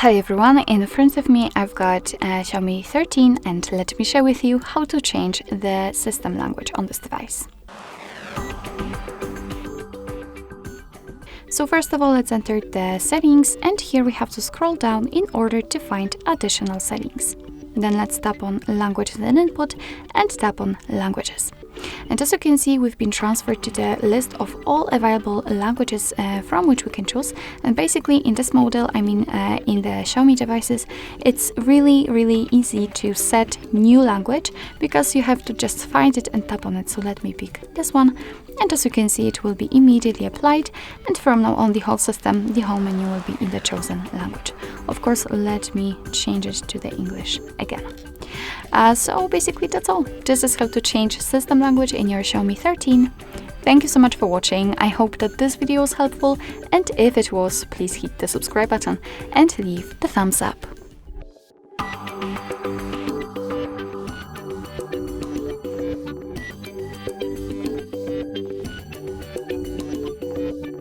Hi everyone, in front of me I've got Xiaomi 13 and let me share with you how to change the system language on this device. So first of all, let's enter the settings, and here we have to scroll down in order to find additional settings. Then let's tap on languages and input and tap on languages. And as you can see, we've been transferred to the list of all available languages from which we can choose. And basically in this model, in the Xiaomi devices, it's really easy to set new language because you have to just find it and tap on it. So let me pick this one. And as you can see, it will be immediately applied. And from now on, the whole system, the home menu will be in the chosen language. Of course, let me change it to the English again. So basically that's all. This is how to change system language in your Xiaomi 13. Thank you so much for watching. I hope that this video was helpful, and if it was, please hit the subscribe button and leave the thumbs up.